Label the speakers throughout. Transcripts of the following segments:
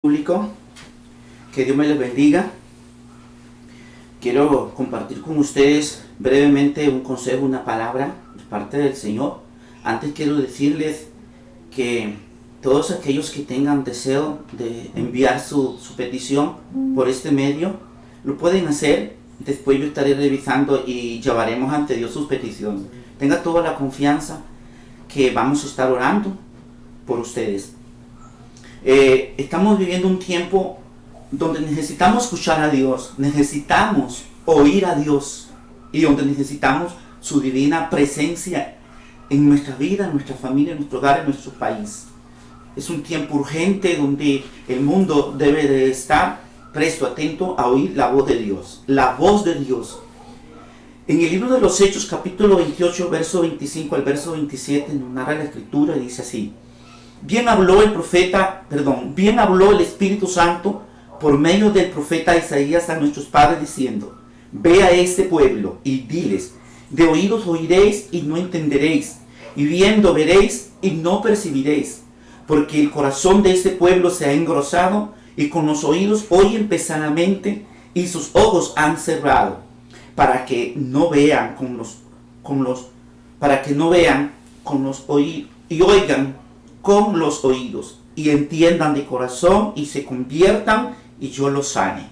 Speaker 1: Público, que Dios me les bendiga. Quiero compartir con ustedes brevemente un consejo, una palabra de parte del Señor. Antes quiero decirles que todos aquellos que tengan deseo de enviar su petición por este medio, lo pueden hacer. Después yo estaré revisando y llevaremos ante Dios sus peticiones. Tenga toda la confianza que vamos a estar orando por ustedes. Estamos viviendo un tiempo donde necesitamos escuchar a Dios, necesitamos oír a Dios y donde necesitamos su divina presencia en nuestra vida, en nuestra familia, en nuestro hogar, en nuestro país. Es un tiempo urgente donde el mundo debe de estar presto, atento a oír la voz de Dios, la voz de Dios. En el libro de los Hechos, capítulo 28, verso 25 al verso 27, nos narra la escritura y dice así: bien habló el Espíritu Santo por medio del profeta Isaías a nuestros padres diciendo: ve a este pueblo y diles, de oídos oiréis y no entenderéis, y viendo veréis y no percibiréis, porque el corazón de este pueblo se ha engrosado, y con los oídos oyen pesadamente, y sus ojos han cerrado, para que no vean con los oídos, y oigan con los oídos, y entiendan de corazón, y se conviertan, y yo los sane.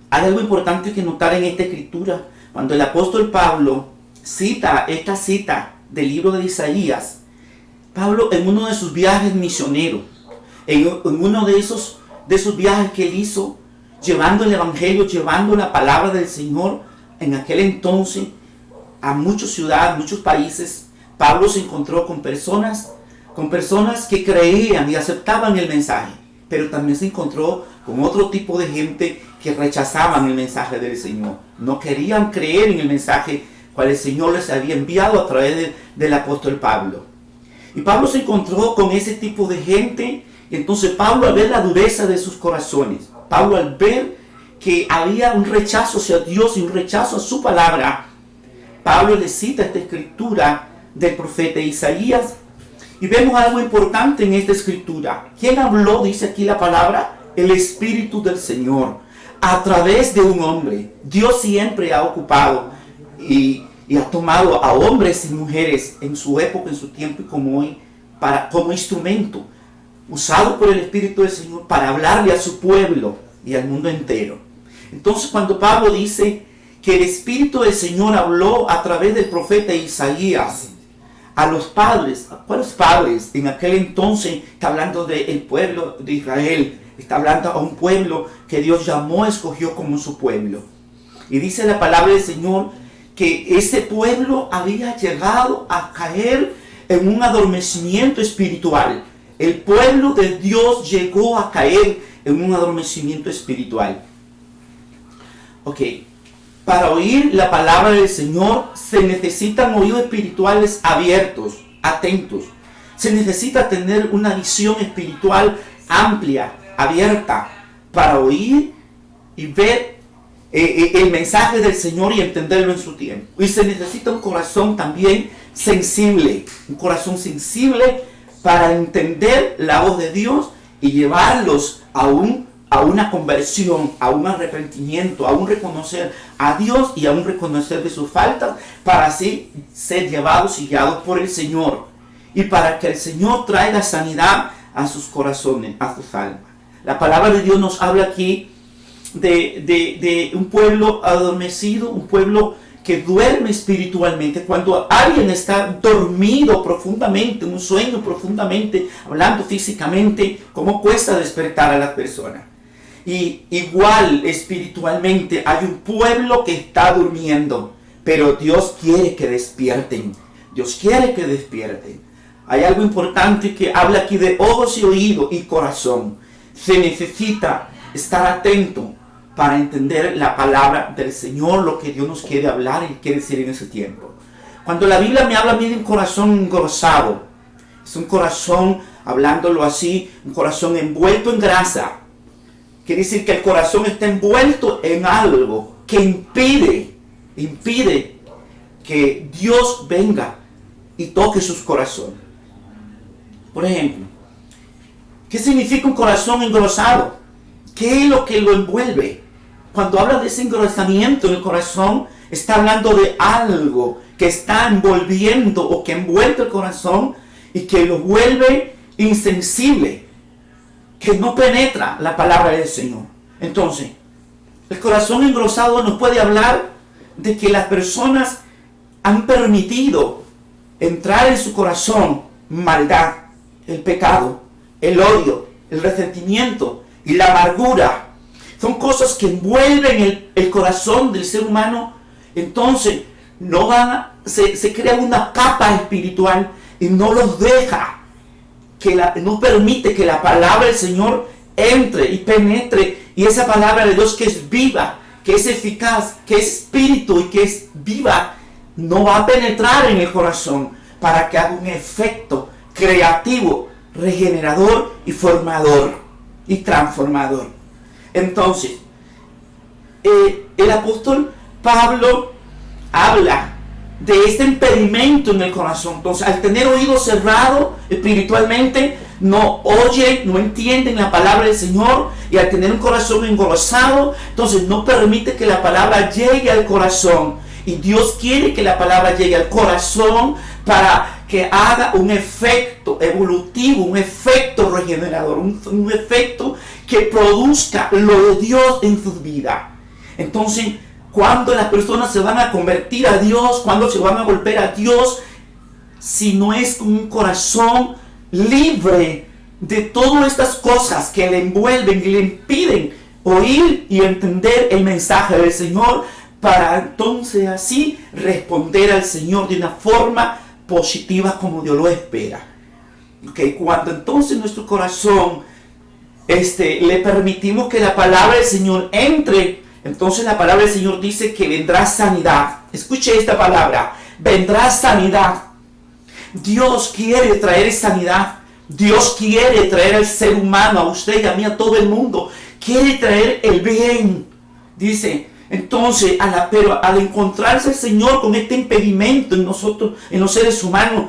Speaker 1: Hay algo importante que notar en esta escritura. Cuando el apóstol Pablo cita esta cita del libro de Isaías, Pablo en uno de sus viajes misioneros, en uno de esos viajes que él hizo, llevando el evangelio, llevando la palabra del Señor, en aquel entonces, a muchas ciudades, muchos países, Pablo se encontró con personas que creían y aceptaban el mensaje, pero también se encontró con otro tipo de gente que rechazaban el mensaje del Señor. No querían creer en el mensaje cual el Señor les había enviado a través del apóstol Pablo. Y Pablo se encontró con ese tipo de gente, y entonces Pablo, al ver la dureza de sus corazones, Pablo al ver que había un rechazo hacia Dios y un rechazo a su palabra, Pablo le cita esta escritura del profeta Isaías, y vemos algo importante en esta escritura. ¿Quién habló? Dice aquí la palabra: el Espíritu del Señor, a través de un hombre. Dios siempre ha ocupado y ha tomado a hombres y mujeres en su época, en su tiempo y como hoy, como instrumento, usado por el Espíritu del Señor para hablarle a su pueblo y al mundo entero. Entonces, cuando Pablo dice que el Espíritu del Señor habló a través del profeta Isaías a los padres, ¿a cuáles padres? En aquel entonces está hablando del pueblo de Israel, está hablando a un pueblo que Dios llamó, escogió como su pueblo. Y dice la palabra del Señor que ese pueblo había llegado a caer en un adormecimiento espiritual. El pueblo de Dios llegó a caer en un adormecimiento espiritual. Ok. Para oír la palabra del Señor se necesitan oídos espirituales abiertos, atentos. Se necesita tener una visión espiritual amplia, abierta, para oír y ver el mensaje del Señor y entenderlo en su tiempo. Y se necesita un corazón también sensible, para entender la voz de Dios y llevarlos a una conversión, a un arrepentimiento, a un reconocer a Dios y a un reconocer de sus faltas, para así ser llevados y guiados por el Señor, y para que el Señor traiga sanidad a sus corazones, a sus almas. La palabra de Dios nos habla aquí de un pueblo adormecido, un pueblo que duerme espiritualmente. Cuando alguien está dormido profundamente, un sueño profundamente, hablando físicamente, ¿cómo cuesta despertar a las personas? Y igual espiritualmente hay un pueblo que está durmiendo, pero Dios quiere que despierten. Dios quiere que despierten. Hay algo importante que habla aquí de ojos y oídos y corazón. Se necesita estar atento para entender la palabra del Señor, lo que Dios nos quiere hablar y quiere decir en ese tiempo. Cuando la Biblia me habla a mí de un corazón engrosado, es un corazón, hablándolo así, un corazón envuelto en grasa. Quiere decir que el corazón está envuelto en algo que impide que Dios venga y toque sus corazones. Por ejemplo, ¿Qué significa un corazón engrosado? ¿Qué es lo que lo envuelve? Cuando habla de ese engrosamiento en el corazón, está hablando de algo que está envolviendo o que envuelve el corazón y que lo vuelve insensible, que no penetra la palabra del Señor. Entonces, el corazón engrosado nos puede hablar de que las personas han permitido entrar en su corazón maldad, el pecado, el odio, el resentimiento y la amargura. Son cosas que envuelven el corazón del ser humano. Entonces se crea una capa espiritual y no los deja, no permite que la palabra del Señor entre y penetre. Y esa palabra de Dios, que es viva, que es eficaz, que es espíritu y que es viva, no va a penetrar en el corazón para que haga un efecto creativo, regenerador y formador y transformador. Entonces, el apóstol Pablo habla de este impedimento en el corazón. Entonces, al tener oído cerrado espiritualmente, no oyen, no entienden la palabra del Señor, y al tener un corazón engrosado, entonces no permite que la palabra llegue al corazón. Y Dios quiere que la palabra llegue al corazón para que haga un efecto evolutivo, un efecto regenerador, un efecto que produzca lo de Dios en sus vidas. Entonces, cuando las personas se van a convertir a Dios, cuando se van a volver a Dios, si no es con un corazón libre de todas estas cosas que le envuelven y le impiden oír y entender el mensaje del Señor, para entonces así responder al Señor de una forma positiva como Dios lo espera. Cuando entonces nuestro corazón le permitimos que la palabra del Señor entre, entonces la palabra del Señor dice que vendrá sanidad. Escuche esta palabra: vendrá sanidad. Dios quiere traer sanidad. Dios quiere traer al ser humano, a usted y a mí, a todo el mundo. Quiere traer el bien. Dice, entonces, pero al encontrarse el Señor con este impedimento en nosotros, en los seres humanos,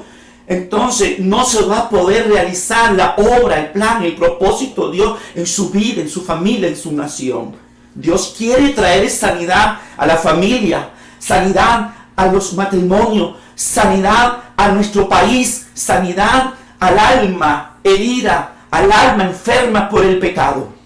Speaker 1: entonces no se va a poder realizar la obra, el plan, el propósito de Dios en su vida, en su familia, en su nación. Dios quiere traer sanidad a la familia, sanidad a los matrimonios, sanidad a nuestro país, sanidad al alma herida, al alma enferma por el pecado.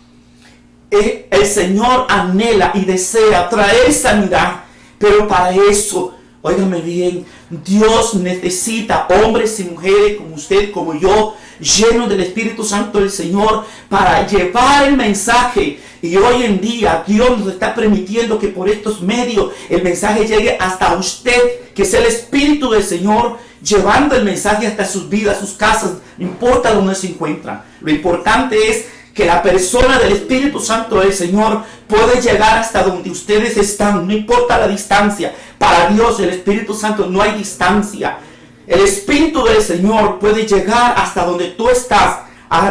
Speaker 1: El Señor anhela y desea traer sanidad, pero para eso, óigame bien, Dios necesita hombres y mujeres como usted, como yo, llenos del Espíritu Santo del Señor, para llevar el mensaje. Y hoy en día Dios nos está permitiendo que por estos medios el mensaje llegue hasta usted, que es el Espíritu del Señor llevando el mensaje hasta sus vidas, sus casas, no importa dónde se encuentran. Lo importante es que la persona del Espíritu Santo del Señor puede llegar hasta donde ustedes están, no importa la distancia. Para Dios, el Espíritu Santo, no hay distancia. El Espíritu del Señor puede llegar hasta donde tú estás.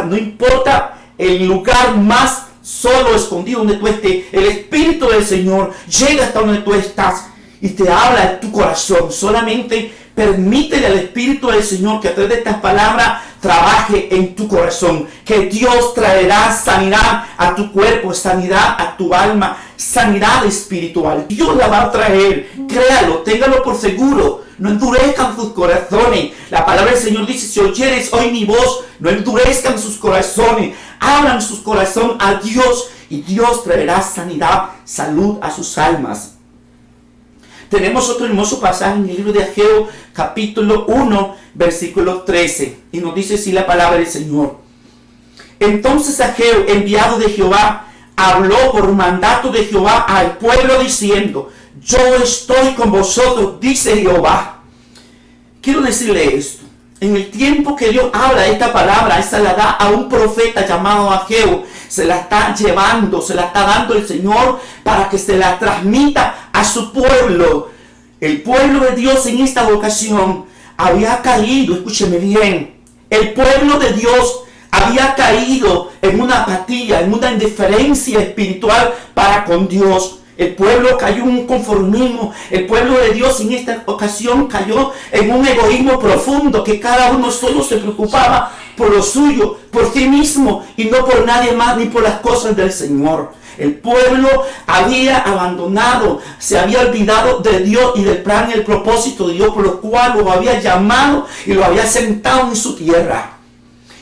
Speaker 1: No importa el lugar más solo, escondido donde tú estés. El Espíritu del Señor llega hasta donde tú estás y te habla en tu corazón. Solamente permítele al Espíritu del Señor que a través de estas palabras trabaje en tu corazón. Que Dios traerá sanidad a tu cuerpo, sanidad a tu alma, sanidad espiritual. Dios la va a traer. Créalo, téngalo por seguro. No endurezcan sus corazones. La palabra del Señor dice: si oyeres hoy mi voz, no endurezcan sus corazones. Abran sus corazones a Dios y Dios traerá sanidad, salud a sus almas. Tenemos otro hermoso pasaje en el libro de Ageo, capítulo 1, versículo 13. Y nos dice así la palabra del Señor: entonces Ageo, enviado de Jehová, habló por mandato de Jehová al pueblo diciendo: yo estoy con vosotros, dice Jehová. Quiero decirle esto: en el tiempo que Dios habla esta palabra, esa la da a un profeta llamado Ageo. Se la está llevando, se la está dando el Señor para que se la transmita a su pueblo. El pueblo de Dios en esta ocasión había caído, escúcheme bien, el pueblo de Dios había caído en una apatía, en una indiferencia espiritual para con Dios. El pueblo cayó en un conformismo. El pueblo de Dios en esta ocasión cayó en un egoísmo profundo, que cada uno solo se preocupaba por lo suyo, por sí mismo, y no por nadie más ni por las cosas del Señor. El pueblo había abandonado, se había olvidado de Dios y del plan y el propósito de Dios, por lo cual lo había llamado y lo había sentado en su tierra.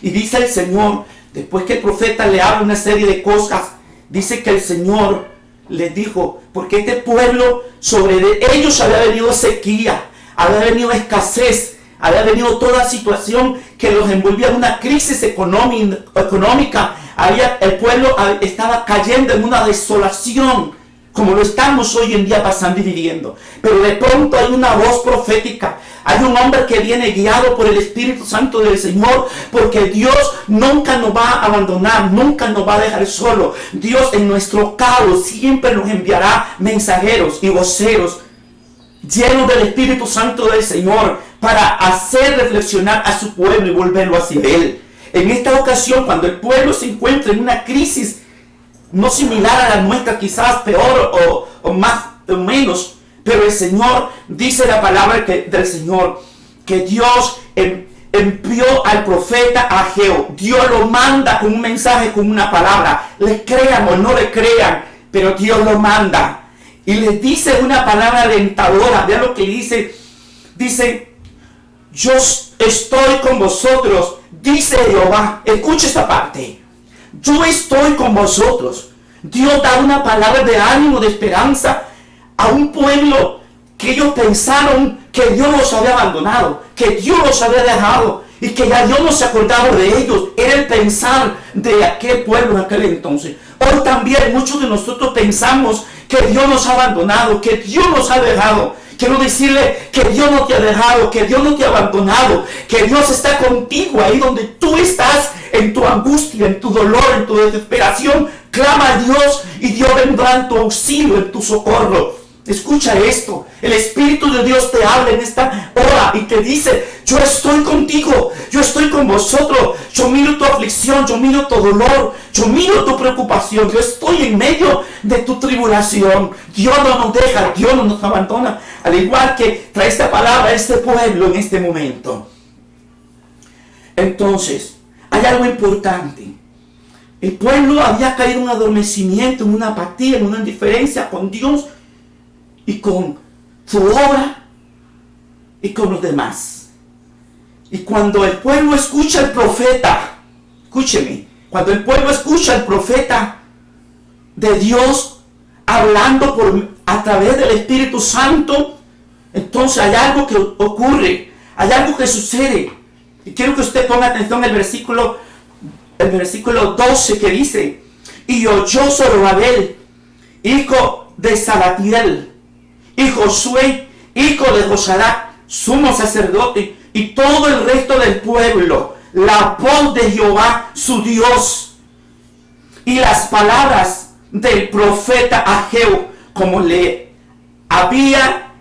Speaker 1: Y dice el Señor, después que el profeta le habla una serie de cosas, dice que el Señor les dijo, porque este pueblo, sobre ellos había venido sequía, había venido escasez, había venido toda situación que los envolvía en una crisis económica. El pueblo estaba cayendo en una desolación, como lo estamos hoy en día pasando y viviendo. Pero de pronto hay una voz profética. Hay un hombre que viene guiado por el Espíritu Santo del Señor, porque Dios nunca nos va a abandonar, nunca nos va a dejar solo. Dios en nuestro caos siempre nos enviará mensajeros y voceros llenos del Espíritu Santo del Señor para hacer reflexionar a su pueblo y volverlo hacia Él. En esta ocasión, cuando el pueblo se encuentra en una crisis no similar a la nuestra, quizás peor o más o menos, pero el Señor, dice la palabra del Señor, que Dios envió al profeta Ageo. Dios lo manda con un mensaje, con una palabra. Le crean o no le crean, pero Dios lo manda. Y les dice una palabra alentadora. Vean lo que dice. Dice, yo estoy con vosotros, dice Jehová. Escucha esta parte. Yo estoy con vosotros. Dios da una palabra de ánimo, de esperanza a un pueblo que ellos pensaron que Dios los había abandonado, que Dios los había dejado y que ya Dios no se acordaba de ellos. Era el pensar de aquel pueblo en aquel entonces. Hoy también muchos de nosotros pensamos que Dios nos ha abandonado, que Dios nos ha dejado. Quiero decirle que Dios no te ha dejado, que Dios no te ha abandonado, que Dios está contigo ahí donde tú estás, en tu angustia, en tu dolor, en tu desesperación. Clama a Dios y Dios vendrá en tu auxilio, en tu socorro. Escucha esto, el Espíritu de Dios te habla en esta hora y te dice, yo estoy contigo, yo estoy con vosotros, yo miro tu aflicción, yo miro tu dolor, yo miro tu preocupación, yo estoy en medio de tu tribulación. Dios no nos deja, Dios no nos abandona, al igual que trae esta palabra a este pueblo en este momento. Entonces, hay algo importante. El pueblo había caído en un adormecimiento, en una apatía, en una indiferencia con Dios y con su obra y con los demás. Y cuando el pueblo escucha al profeta, escúcheme, cuando el pueblo escucha al profeta de Dios hablando a través del Espíritu Santo, entonces hay algo que ocurre, hay algo que sucede. Y quiero que usted ponga atención al versículo 12 que dice, y oyó Zorobabel, hijo de Salatiel, y Josué, hijo de Josadac, sumo sacerdote, y todo el resto del pueblo, la voz de Jehová su Dios, y las palabras del profeta Ageo, como le había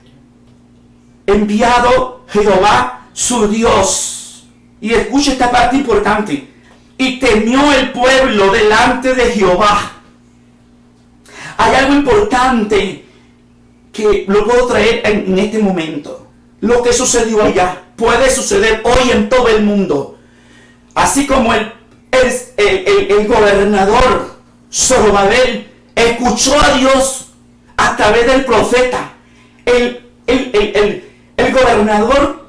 Speaker 1: enviado Jehová su Dios. Y escucha esta parte importante. Y temió el pueblo delante de Jehová. Hay algo importante que lo puedo traer en este momento. Lo que sucedió allá puede suceder hoy en todo el mundo. Así como el gobernador Zorobabel escuchó a Dios a través del profeta. El gobernador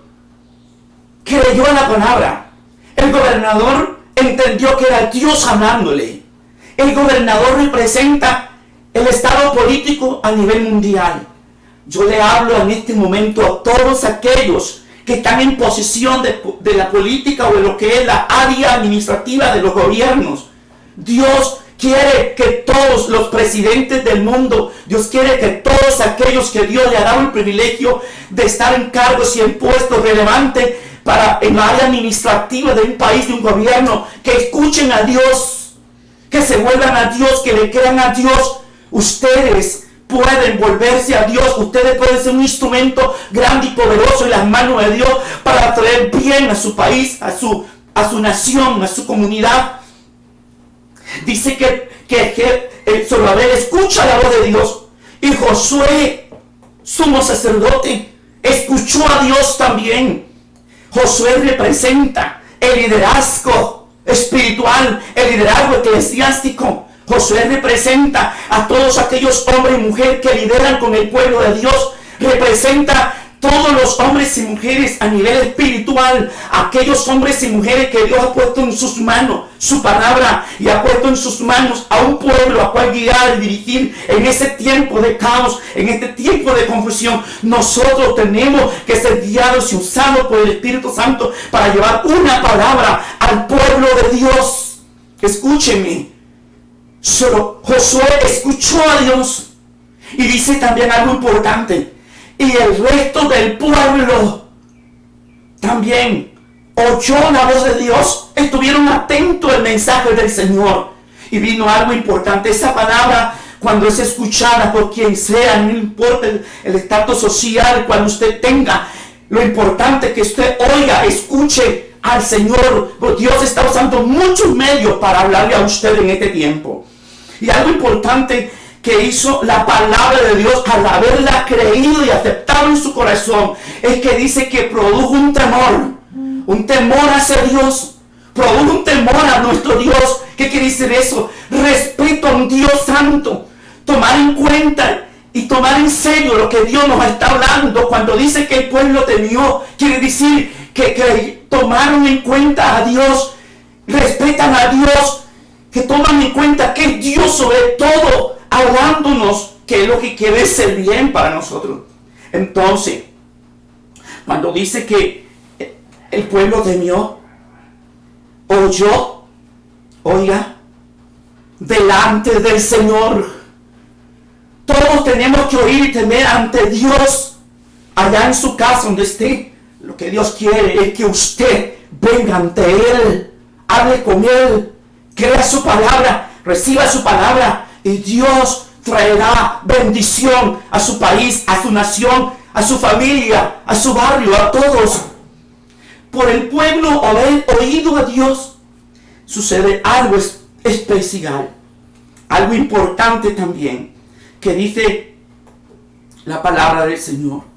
Speaker 1: creyó a la palabra. El gobernador entendió que era Dios hablándole. El gobernador representa el estado político a nivel mundial. Yo le hablo en este momento a todos aquellos que están en posesión de la política o de lo que es la área administrativa de los gobiernos. Dios quiere que todos los presidentes del mundo, Dios quiere que todos aquellos que Dios le ha dado el privilegio de estar en cargos y en puestos relevantes en la área administrativa de un país, de un gobierno, que escuchen a Dios, que se vuelvan a Dios, que le crean a Dios. Ustedes pueden volverse a Dios, ustedes pueden ser un instrumento grande y poderoso en las manos de Dios para traer bien a su país, a su nación, a su comunidad. Dice que Zorobabel escucha la voz de Dios Y Josué, sumo sacerdote, escuchó a Dios también. Josué representa el liderazgo espiritual, el liderazgo eclesiástico. Josué representa a todos aquellos hombres y mujeres que lideran con el pueblo de Dios. Representa todos los hombres y mujeres a nivel espiritual, aquellos hombres y mujeres que Dios ha puesto en sus manos su palabra y ha puesto en sus manos a un pueblo a cual guiar y dirigir en ese tiempo de caos, en este tiempo de confusión. Nosotros tenemos que ser guiados y usados por el Espíritu Santo para llevar una palabra al pueblo de Dios. Escúcheme, solo Josué escuchó a Dios y dice también algo importante. Y el resto del pueblo también oyó la voz de Dios, estuvieron atentos al mensaje del Señor. Y vino algo importante, esa palabra cuando es escuchada por quien sea, no importa el estatus social cual usted tenga, lo importante es que usted oiga, escuche al Señor, porque Dios está usando muchos medios para hablarle a usted en este tiempo. Y algo importante que hizo la palabra de Dios al haberla creído y aceptado en su corazón, es que dice que produjo un temor hacia Dios, produjo un temor a nuestro Dios. ¿Qué quiere decir eso? Respeto a un Dios santo, tomar en cuenta y tomar en serio lo que Dios nos está hablando. Cuando dice que el pueblo temió, quiere decir que tomaron en cuenta a Dios, respetan a Dios, que toman en cuenta que es Dios sobre todo, hablándonos que lo que quiere es el bien para nosotros. Entonces, cuando dice que el pueblo temió, oyó, oiga, delante del Señor. Todos tenemos que oír y temer ante Dios, allá en su casa donde esté. Lo que Dios quiere es que usted venga ante Él, hable con Él, crea su palabra, reciba su palabra, y Dios traerá bendición a su país, a su nación, a su familia, a su barrio, a todos. Por el pueblo haber oído a Dios, sucede algo especial, algo importante también, que dice la palabra del Señor.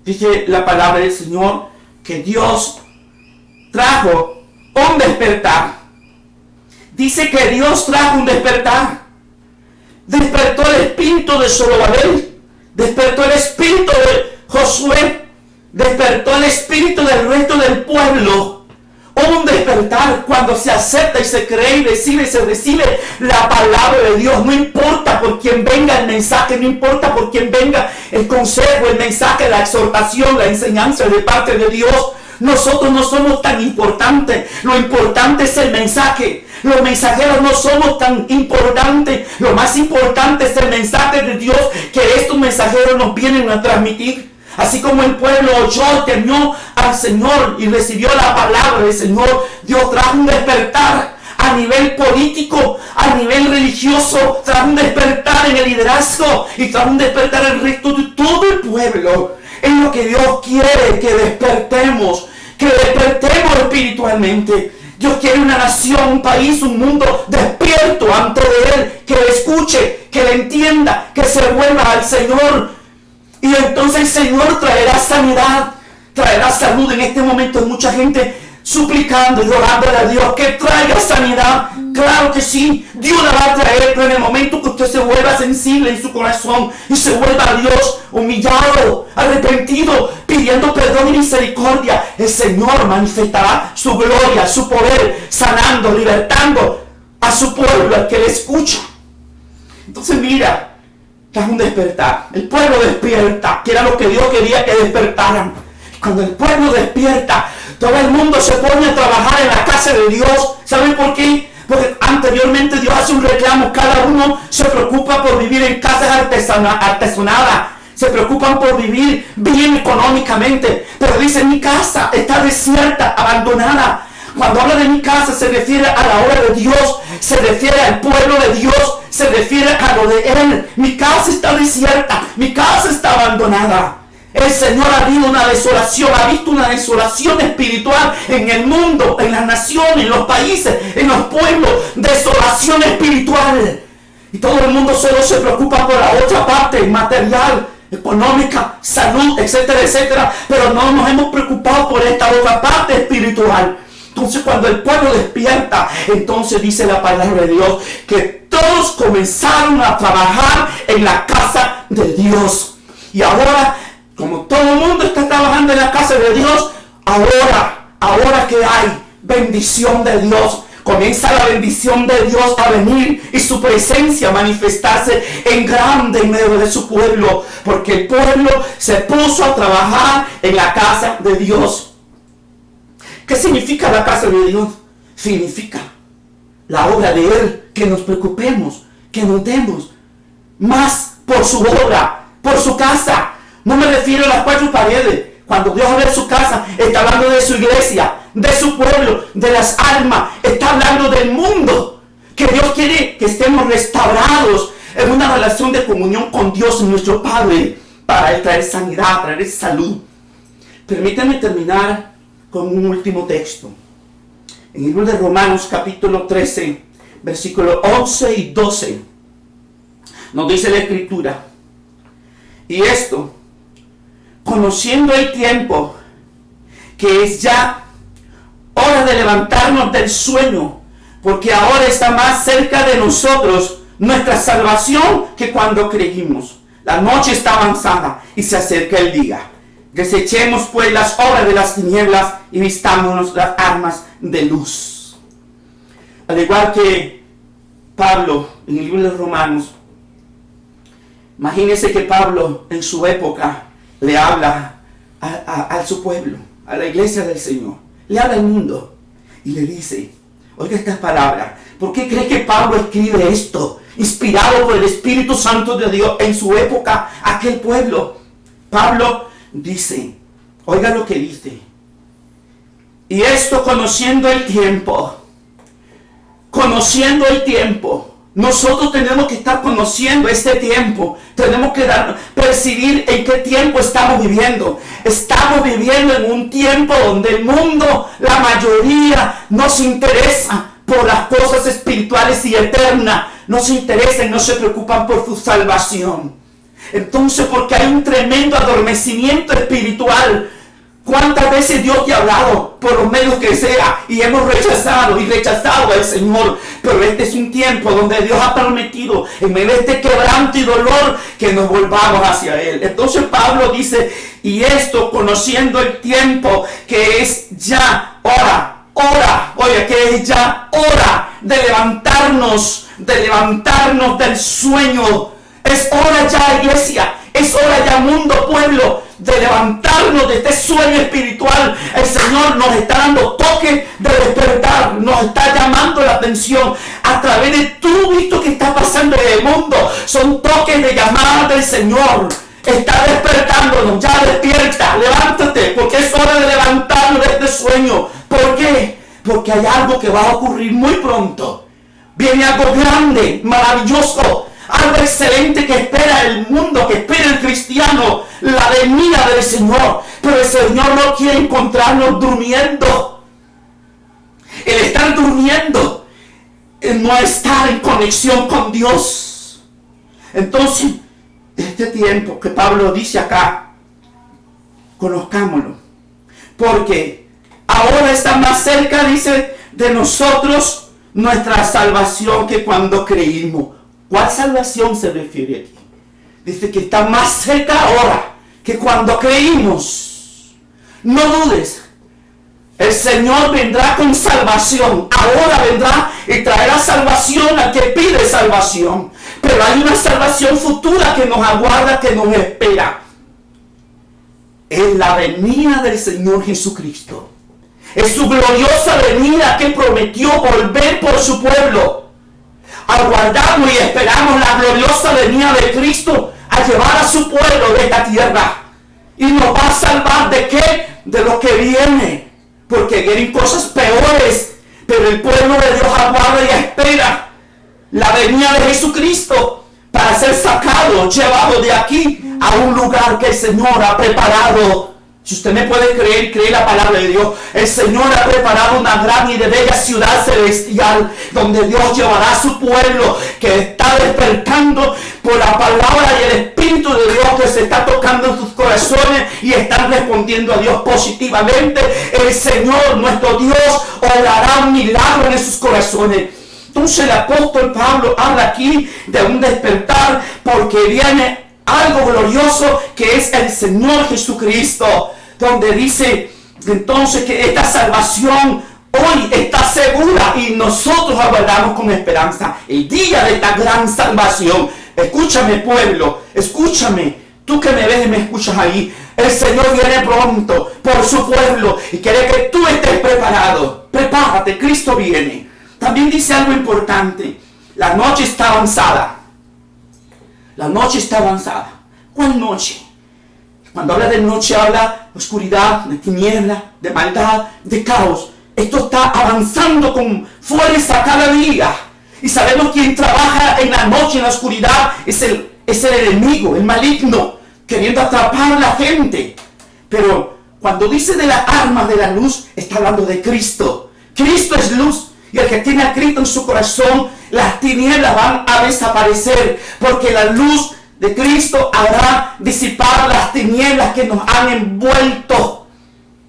Speaker 1: Dice la palabra del Señor que Dios trajo un despertar. Dice que Dios trajo un despertar. Despertó el espíritu de Zorobabel, despertó el espíritu de Josué, despertó el espíritu del resto del pueblo. Un despertar cuando se acepta y se cree y se recibe la palabra de Dios. No importa por quién venga el mensaje, no importa por quién venga el consejo, el mensaje, la exhortación, la enseñanza de parte de Dios. Nosotros no somos tan importantes, lo importante es el mensaje. Los mensajeros no somos tan importantes, lo más importante es el mensaje de Dios que estos mensajeros nos vienen a transmitir. Así como el pueblo oyó, temió al Señor y recibió la palabra del Señor, Dios trajo un despertar a nivel político, a nivel religioso, trajo un despertar en el liderazgo y trajo un despertar en el resto de todo el pueblo. Es lo que Dios quiere, que despertemos espiritualmente. Dios quiere una nación, un país, un mundo despierto ante Él, que le escuche, que le entienda, que se vuelva al Señor. Y entonces el Señor traerá sanidad, traerá salud. En este momento hay mucha gente suplicando y rogándole a Dios que traiga sanidad. Claro que sí, Dios la va a traer, pero en el momento que usted se vuelva sensible en su corazón y se vuelva a Dios humillado, arrepentido, pidiendo perdón y misericordia, el Señor manifestará su gloria, su poder, sanando, libertando a su pueblo, al que le escucha. Entonces mira, es un despertar. El pueblo despierta, que era lo que Dios quería que despertaran. Cuando el pueblo despierta, todo el mundo se pone a trabajar en la casa de Dios. ¿Saben por qué? Porque anteriormente Dios hace un reclamo. Cada uno se preocupa por vivir en casas artesonadas. Se preocupan por vivir bien económicamente. Pero dice, mi casa está desierta, abandonada. Cuando habla de mi casa se refiere a la obra de Dios. Se refiere al pueblo de Dios. Se refiere a lo de Él. Mi casa está desierta. Mi casa está abandonada. El Señor ha visto una desolación espiritual en el mundo, en las naciones, en los países, en los pueblos. Desolación espiritual. Y todo el mundo solo se preocupa por la otra parte, material, económica, salud, etcétera, etcétera. Pero no nos hemos preocupado por esta otra parte espiritual. Entonces cuando el pueblo despierta, entonces dice la palabra de Dios que todos comenzaron a trabajar en la casa de Dios. Y ahora, como todo el mundo está trabajando en la casa de Dios, ahora que hay bendición de Dios, comienza la bendición de Dios a venir y su presencia a manifestarse en grande en medio de su pueblo, porque el pueblo se puso a trabajar en la casa de Dios. ¿Qué significa la casa de Dios? Significa la obra de Él, que nos preocupemos, que nos demos más por su obra, por su casa. No me refiero a las cuatro paredes. Cuando Dios habla de su casa, está hablando de su iglesia, de su pueblo, de las almas. Está hablando del mundo. Que Dios quiere que estemos restaurados en una relación de comunión con Dios, nuestro Padre, para Él traer sanidad, traer salud. Permítanme terminar con un último texto. En el libro de Romanos capítulo 13, versículos 11 y 12, nos dice la Escritura: y esto, conociendo el tiempo, que es ya hora de levantarnos del sueño, porque ahora está más cerca de nosotros nuestra salvación que cuando creímos. La noche está avanzada y se acerca el día. Desechemos pues las obras de las tinieblas y vistámonos las armas de luz. Al igual que Pablo en el libro de Romanos, imagínense que Pablo en su época le habla a su pueblo, a la iglesia del Señor, le habla al mundo y le dice, oiga estas palabras. ¿Por qué cree que Pablo escribe esto? Inspirado por el Espíritu Santo de Dios en su época, aquel pueblo. Pablo dice, oiga lo que dice: y esto conociendo el tiempo. Nosotros tenemos que estar conociendo este tiempo. Tenemos que percibir en qué tiempo estamos viviendo. Estamos viviendo en un tiempo donde el mundo, la mayoría, no se interesa por las cosas espirituales y eternas. No se interesan, no se preocupan por su salvación. Entonces, porque hay un tremendo adormecimiento espiritual. ¿Cuántas veces Dios te ha hablado por los medios que sea y hemos rechazado al Señor? Pero este es un tiempo donde Dios ha prometido, en medio de este quebranto y dolor, que nos volvamos hacia Él. Entonces Pablo dice, y esto conociendo el tiempo, que es ya hora, que es ya hora de levantarnos del sueño. Es hora ya, iglesia, es hora ya, mundo, pueblo, de levantarnos de este sueño espiritual. El Señor nos está dando toque de despertar, nos está llamando la atención a través de todo esto que está pasando en el mundo. Son toques de llamada del Señor. Está despertándonos, ya despierta, levántate, porque es hora de levantarnos de este sueño. ¿Por qué? Porque hay algo que va a ocurrir muy pronto. Viene algo grande, maravilloso, algo excelente que espera el mundo, que espera el cristiano, la venida del Señor. Pero el Señor no quiere encontrarnos durmiendo. El estar durmiendo es no estar en conexión con Dios. Entonces, este tiempo que Pablo dice acá, conozcámoslo, porque ahora está más cerca, dice, de nosotros nuestra salvación que cuando creímos. ¿Cuál salvación se refiere aquí? Dice que está más cerca ahora que cuando creímos. No dudes, el Señor vendrá con salvación. Ahora vendrá y traerá salvación al que pide salvación. Pero hay una salvación futura que nos aguarda, que nos espera. Es la venida del Señor Jesucristo. Es su gloriosa venida que prometió volver por su pueblo. Aguardamos y esperamos la gloriosa venida de Cristo a llevar a su pueblo de esta tierra. Y nos va a salvar ¿de qué? De lo que viene. Porque vienen cosas peores. Pero el pueblo de Dios aguarda y espera la venida de Jesucristo para ser sacado, llevado de aquí a un lugar que el Señor ha preparado Si usted me puede creer, cree la palabra de Dios. El Señor ha preparado una gran y de bella ciudad celestial donde Dios llevará a su pueblo que está despertando por la palabra y el Espíritu de Dios que se está tocando en sus corazones y están respondiendo a Dios positivamente. El Señor, nuestro Dios, obrará un milagro en sus corazones. Entonces el apóstol Pablo habla aquí de un despertar porque viene algo glorioso que es el Señor Jesucristo, donde dice entonces que esta salvación hoy está segura y nosotros aguardamos con esperanza el día de esta gran salvación. Escúchame, pueblo, escúchame, tú que me ves y me escuchas ahí, el Señor viene pronto por su pueblo y quiere que tú estés preparado. Prepárate, Cristo viene. También dice algo importante, la noche está avanzada. La noche está avanzada. ¿Cuál noche? Cuando habla de noche habla de oscuridad, de tiniebla, de maldad, de caos. Esto está avanzando con fuerza cada día. Y sabemos quién trabaja en la noche, en la oscuridad, es el enemigo, el maligno, queriendo atrapar a la gente. Pero cuando dice de las armas de la luz, está hablando de Cristo. Cristo es luz. Y el que tiene a Cristo en su corazón, las tinieblas van a desaparecer, porque la luz de Cristo hará disipar las tinieblas que nos han envuelto.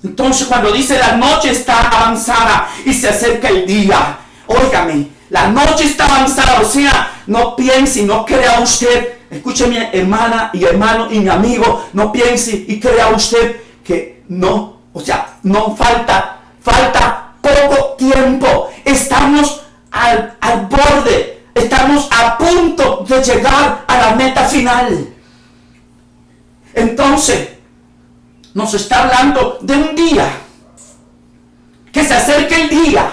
Speaker 1: Entonces cuando dice la noche está avanzada y se acerca el día, óigame, la noche está avanzada, o sea, no piense y no crea usted, escúcheme hermana y hermano y mi amigo, no piense y crea usted que no, o sea, no falta poco tiempo. Estamos al borde. Estamos a punto de llegar a la meta final. Entonces, nos está hablando de un día. Que se acerque el día.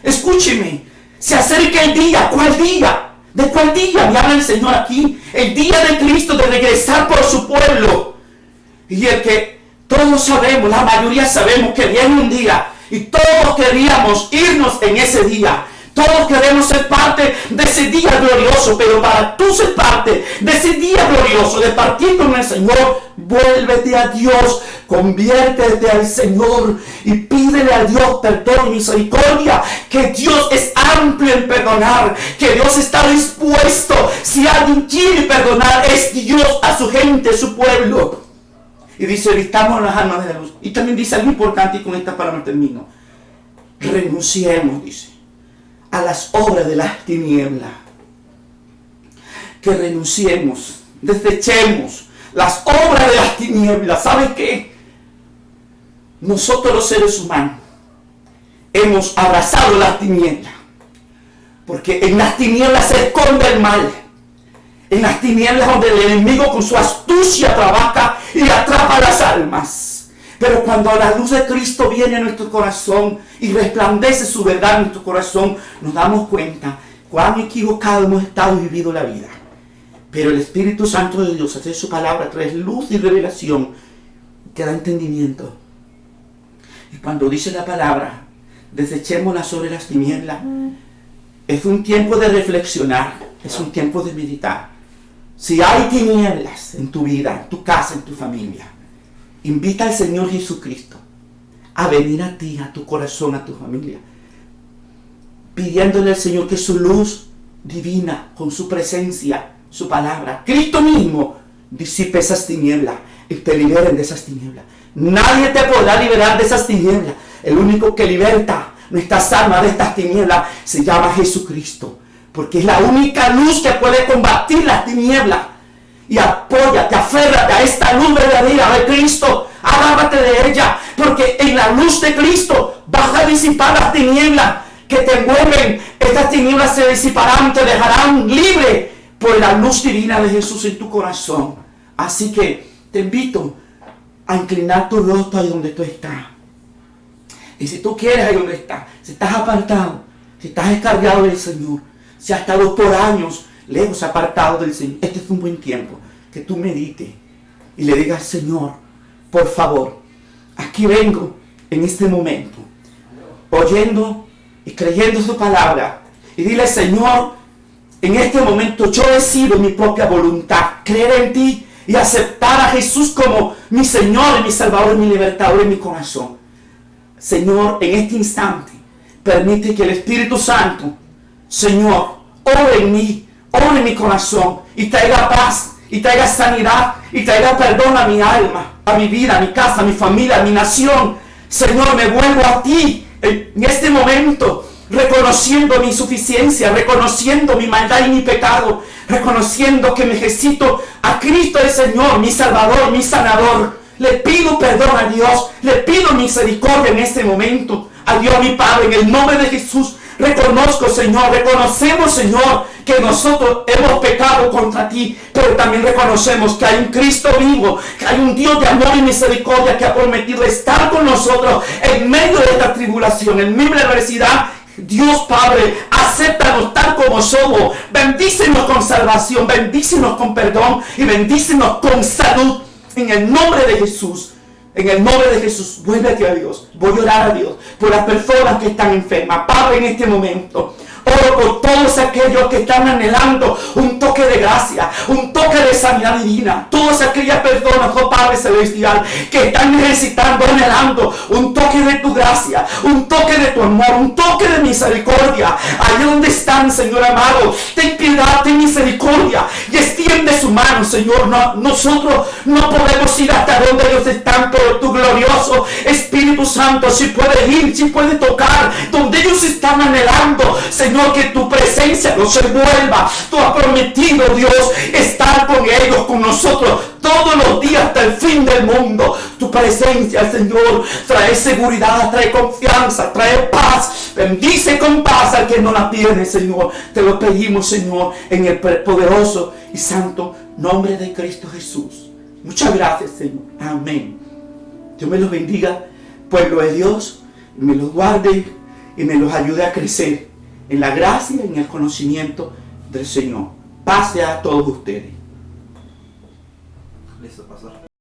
Speaker 1: Escúcheme. Se acerca el día. ¿Cuál día? ¿De cuál día? Me habla el Señor aquí. El día de Cristo, de regresar por su pueblo. Y el que todos sabemos, la mayoría sabemos que viene un día. Y todos queríamos irnos en ese día. Todos queremos ser parte de ese día glorioso. Pero para tú ser parte de ese día glorioso, de partir con el Señor, vuélvete a Dios. Conviértete al Señor y pídele a Dios perdón y misericordia. Que Dios es amplio en perdonar. Que Dios está dispuesto. Si alguien quiere perdonar, es Dios a su gente, su pueblo. Y dice, vistamos en las armas de la luz. Y también dice algo importante, y con esta palabra termino. Renunciemos, dice, a las obras de las tinieblas. Que renunciemos, desechemos las obras de las tinieblas. ¿Sabe qué? Nosotros los seres humanos hemos abrazado las tinieblas. Porque en las tinieblas se esconde el mal. En las tinieblas donde el enemigo con su astucia trabaja y atrapa las almas. Pero cuando la luz de Cristo viene a nuestro corazón y resplandece su verdad en nuestro corazón, nos damos cuenta cuán equivocado hemos estado y vivido la vida. Pero el Espíritu Santo de Dios, hace su palabra, trae luz y revelación que da entendimiento. Y cuando dice la palabra, desechémoslas sobre las tinieblas, es un tiempo de reflexionar, es un tiempo de meditar. Si hay tinieblas en tu vida, en tu casa, en tu familia, invita al Señor Jesucristo a venir a ti, a tu corazón, a tu familia, pidiéndole al Señor que su luz divina, con su presencia, su palabra, Cristo mismo, disipe esas tinieblas y te liberen de esas tinieblas. Nadie te podrá liberar de esas tinieblas. El único que liberta nuestras almas de estas tinieblas se llama Jesucristo. Porque es la única luz que puede combatir las tinieblas. Y apóyate, aférrate a esta luz verdadera de Cristo. Agárrate de ella. Porque en la luz de Cristo vas a disipar las tinieblas que te envuelven. Estas tinieblas se disiparán, te dejarán libre por la luz divina de Jesús en tu corazón. Así que te invito a inclinar tu rostro ahí donde tú estás. Y si tú quieres ahí donde estás, si estás apartado, si estás descargado del Señor, si has estado por años lejos apartado del Señor, este es un buen tiempo que tú medites y le digas, Señor, por favor, aquí vengo en este momento, oyendo y creyendo su palabra, y dile, Señor, en este momento yo decido mi propia voluntad, creer en ti y aceptar a Jesús como mi Señor y mi Salvador y mi libertador en mi corazón. Señor, en este instante, permite que el Espíritu Santo, Señor, ore en mí, ore en mi corazón y traiga paz, y traiga sanidad, y traiga perdón a mi alma, a mi vida, a mi casa, a mi familia, a mi nación. Señor, me vuelvo a ti en este momento, reconociendo mi insuficiencia, reconociendo mi maldad y mi pecado, reconociendo que necesito a Cristo el Señor, mi Salvador, mi sanador. Le pido perdón a Dios, le pido misericordia en este momento. A Dios mi Padre, en el nombre de Jesús, reconozco, Señor, reconocemos, Señor, que nosotros hemos pecado contra ti, pero también reconocemos que hay un Cristo vivo, que hay un Dios de amor y misericordia que ha prometido estar con nosotros en medio de esta tribulación, en medio de la adversidad. Dios Padre, acéptanos tal como somos, bendícenos con salvación, bendícenos con perdón y bendícenos con salud, en el nombre de Jesús. En el nombre de Jesús, vuélvete a Dios. Voy a orar a Dios por las personas que están enfermas. Padre, en este momento, oro por todos aquellos que están anhelando un toque de gracia, un toque de sanidad divina. Todas aquellas personas, oh Padre Celestial, que están necesitando, anhelando un toque de tu gracia, un toque de tu amor, un toque de misericordia. Allí donde están, Señor amado, ten piedad, ten misericordia y extiende su mano, Señor. Nosotros no podemos ir hasta donde ellos están, pero tu glorioso Espíritu Santo si puede ir, si puede tocar donde ellos están anhelando, Señor, que tu presencia los envuelva. Tú has prometido, Dios, estar con ellos, con nosotros todos los días hasta el fin del mundo. Tu presencia, Señor, trae seguridad, trae confianza, trae paz. Bendice con paz al que no la tiene, Señor. Te lo pedimos, Señor, en el poderoso y santo nombre de Cristo Jesús. Muchas gracias, Señor. Amén. Dios me los bendiga, pueblo de Dios, y me los guarde y me los ayude a crecer en la gracia y en el conocimiento del Señor. Paz a todos ustedes.
Speaker 2: Listo, pastor.